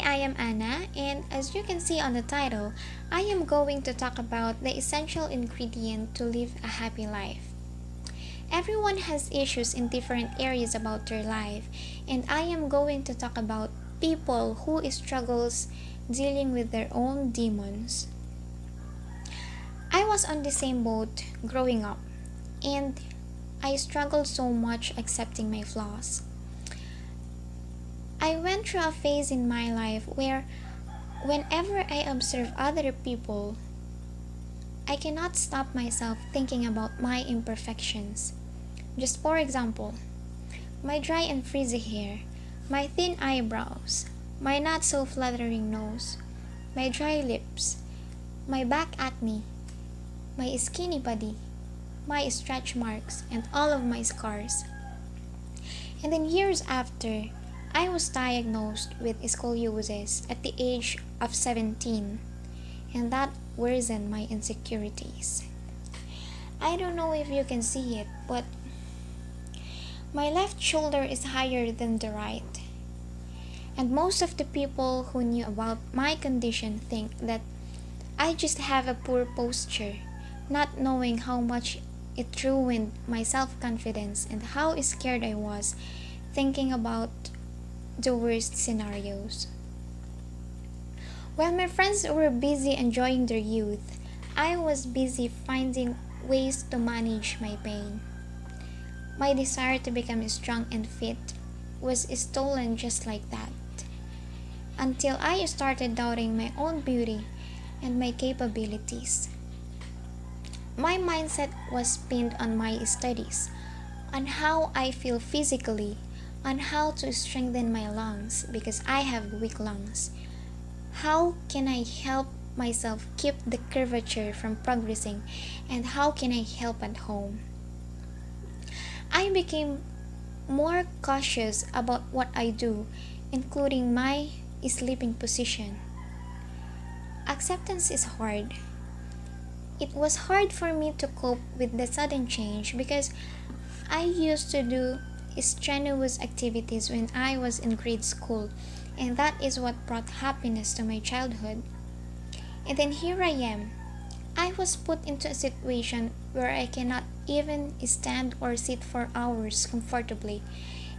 I am Anna, and as you can see on the title, I am going to talk about the essential ingredient to live a happy life. Everyone has issues in different areas about their life, and I am going to talk about people who struggles dealing with their own demons. I was on the same boat growing up, and I struggled so much accepting my flaws. I went through a phase in my life where, whenever I observe other people, I cannot stop myself thinking about my imperfections. Just for example, my dry and frizzy hair, my thin eyebrows, my not so flattering nose, my dry lips, my back acne, my skinny body, my stretch marks, and all of my scars. And then years after, I was diagnosed with scoliosis at the age of 17, and that worsened my insecurities. I don't know if you can see it, but my left shoulder is higher than the right. And most of the people who knew about my condition think that I just have a poor posture, not knowing how much it ruined my self-confidence and how scared I was thinking about the worst scenarios. While my friends were busy enjoying their youth, I was busy finding ways to manage my pain. My desire to become strong and fit was stolen just like that, until I started doubting my own beauty and my capabilities. My mindset was pinned on my studies, on how I feel physically, on how to strengthen my lungs because I have weak lungs. How can I help myself keep the curvature from progressing, and how can I help at home? I became more cautious about what I do, including my sleeping position. Acceptance is hard. It was hard for me to cope with the sudden change because I used to do strenuous activities when I was in grade school, and that is what brought happiness to my childhood. And then here I am. I was put into a situation where I cannot even stand or sit for hours comfortably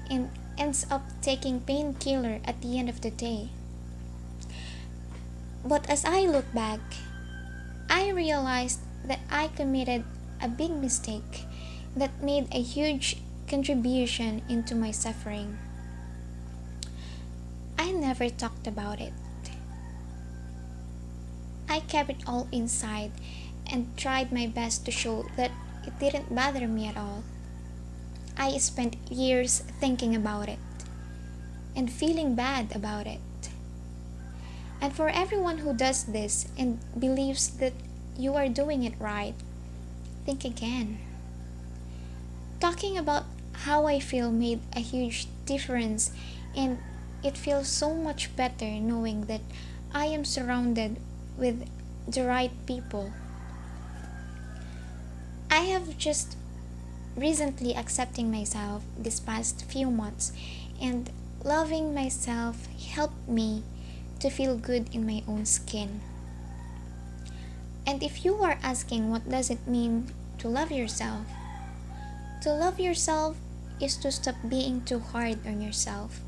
and ends up taking painkiller at the end of the day. But as I look back, I realized that I committed a big mistake that made a huge contribution into my suffering. I never talked about it. I kept it all inside and tried my best to show that it didn't bother me at all. I spent years thinking about it and feeling bad about it. And for everyone who does this and believes that you are doing it right, think again. Talking about how I feel made a huge difference, and it feels so much better knowing that I am surrounded with the right people. I have just recently accepting myself this past few months, and loving myself helped me to feel good in my own skin. And if you are asking what does it mean to love yourself, to love yourself is to stop being too hard on yourself.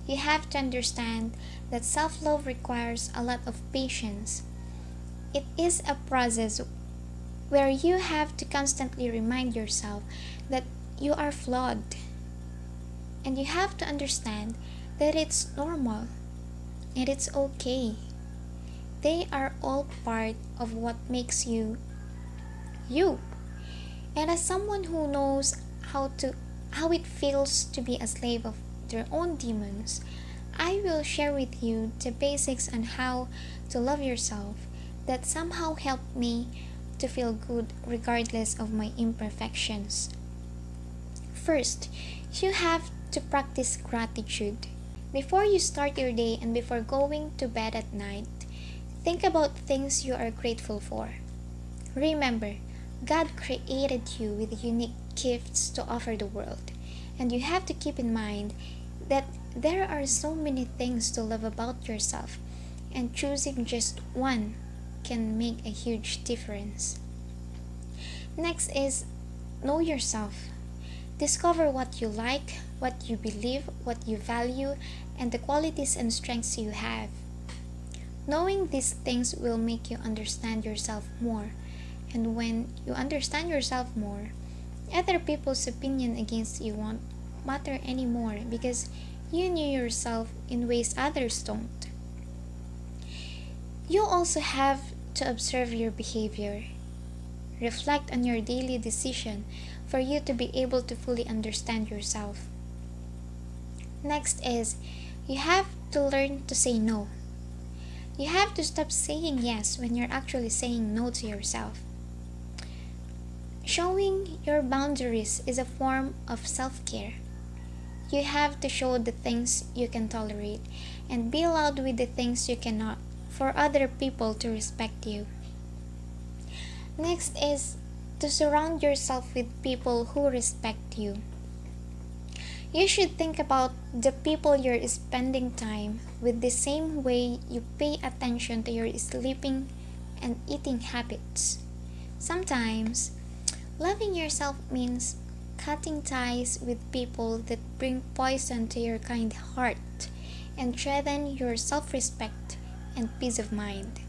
You have to understand that self-love requires a lot of patience. It is a process where you have to constantly remind yourself that you are flawed. And you have to understand that it's normal and it's okay. They are all part of what makes you you. And as someone who knows how it feels to be a slave of their own demons, I will share with you the basics on how to love yourself that somehow helped me to feel good regardless of my imperfections. First, you have to practice gratitude. Before you start your day and before going to bed at night, think about things you are grateful for. Remember, God created you with unique gifts to offer the world, and you have to keep in mind that There are so many things to love about yourself, and choosing just one can make a huge difference. Next is know yourself. Discover what you like, what you believe, what you value, and the qualities and strengths you have. Knowing these things will make you understand yourself more, and when you understand yourself more, other people's opinion against you won't matter anymore because you knew yourself in ways others don't. You also have to observe your behavior. Reflect on your daily decision for you to be able to fully understand yourself. Next is you have to learn to say no. You have to stop saying yes when you're actually saying no to yourself. Showing your boundaries is a form of self-care. You have to show the things you can tolerate and be loud with the things you cannot for other people to respect you. Next is to surround yourself with people who respect you. You should think about the people you're spending time with the same way you pay attention to your sleeping and eating habits. Sometimes, loving yourself means cutting ties with people that bring poison to your kind heart and threaten your self-respect and peace of mind.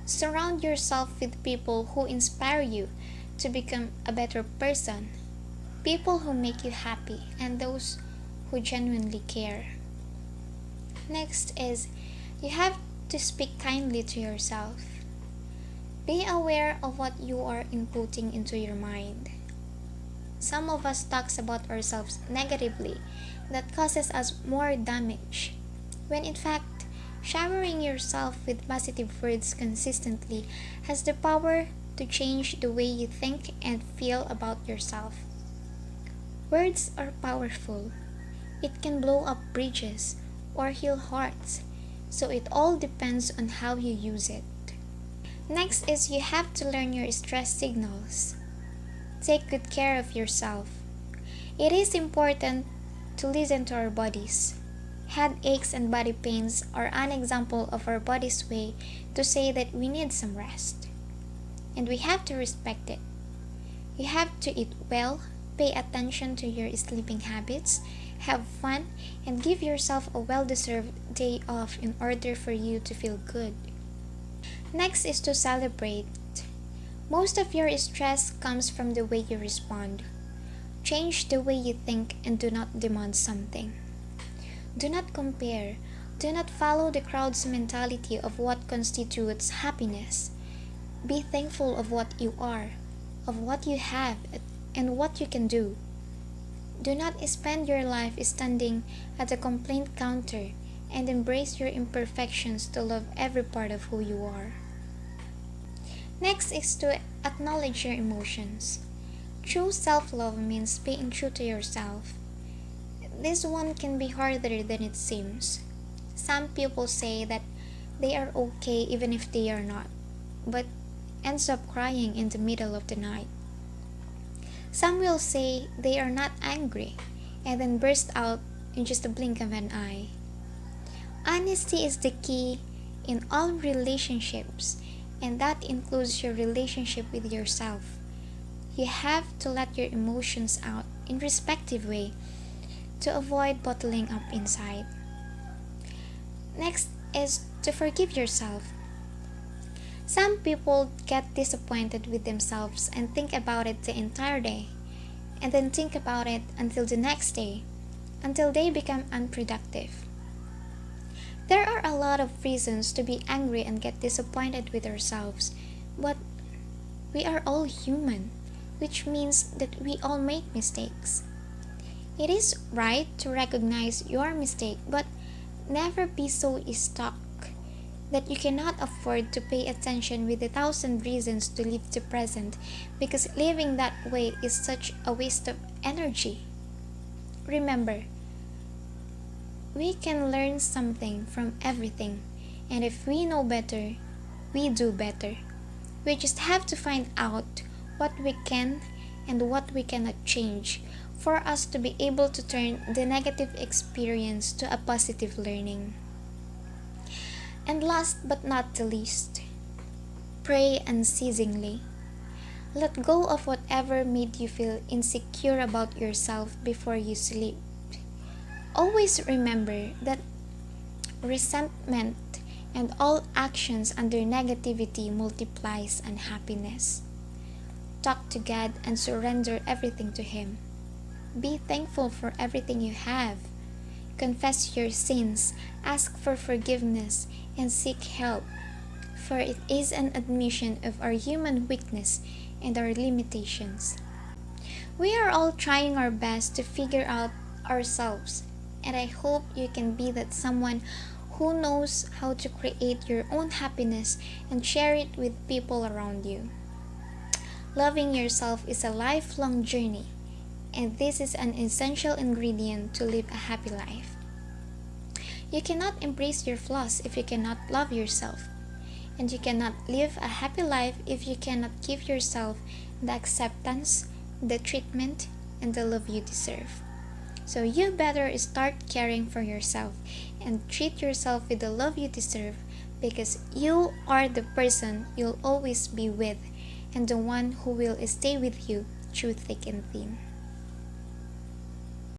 Surround yourself with people who inspire you to become a better person, people who make you happy, and those who genuinely care. Next is you have to speak kindly to yourself. Be aware of what you are inputting into your mind. Some of us talks about ourselves negatively that causes us more damage, when in fact, showering yourself with positive words consistently has the power to change the way you think and feel about yourself. Words are powerful. It can blow up bridges or heal hearts, so it all depends on how you use it. Next is you have to learn your stress signals. Take good care of yourself. It is important to listen to our bodies. Headaches and body pains are an example of our body's way to say that we need some rest. And we have to respect it. You have to eat well, pay attention to your sleeping habits, have fun, and give yourself a well-deserved day off in order for you to feel good. Next is to celebrate. Most of your stress comes from the way you respond. Change the way you think and do not demand something. Do not compare. Do not follow the crowd's mentality of what constitutes happiness. Be thankful of what you are, of what you have, and what you can do. Do not spend your life standing at a complaint counter and embrace your imperfections to love every part of who you are. Next is to acknowledge your emotions. True self-love means being true to yourself. This one can be harder than it seems. Some people say that they are okay even if they are not, but ends up crying in the middle of the night. Some will say they are not angry and then burst out in just a blink of an eye. Honesty is the key in all relationships, and that includes your relationship with yourself. You have to let your emotions out in respective way to avoid bottling up inside. Next is to forgive yourself. Some people get disappointed with themselves and think about it the entire day, and then think about it until the next day, until they become unproductive. There are a lot of reasons to be angry and get disappointed with ourselves, but we are all human, which means that we all make mistakes. It is right to recognize your mistake, but never be so stuck that you cannot afford to pay attention with 1,000 reasons to live the present, because living that way is such a waste of energy. Remember, we can learn something from everything, and if we know better, we do better. We just have to find out what we can and what we cannot change for us to be able to turn the negative experience to a positive learning. And last but not the least, pray unceasingly. Let go of whatever made you feel insecure about yourself before you sleep. Always remember that resentment and all actions under negativity multiplies unhappiness. Talk to God and surrender everything to Him. Be thankful for everything you have. Confess your sins, ask for forgiveness, and seek help, for it is an admission of our human weakness and our limitations. We are all trying our best to figure out ourselves, and I hope you can be that someone who knows how to create your own happiness and share it with people around you. Loving yourself is a lifelong journey, and this is an essential ingredient to live a happy life. You cannot embrace your flaws if you cannot love yourself, and you cannot live a happy life if you cannot give yourself the acceptance, the treatment, and the love you deserve. So you better start caring for yourself and treat yourself with the love you deserve, because you are the person you'll always be with and the one who will stay with you through thick and thin.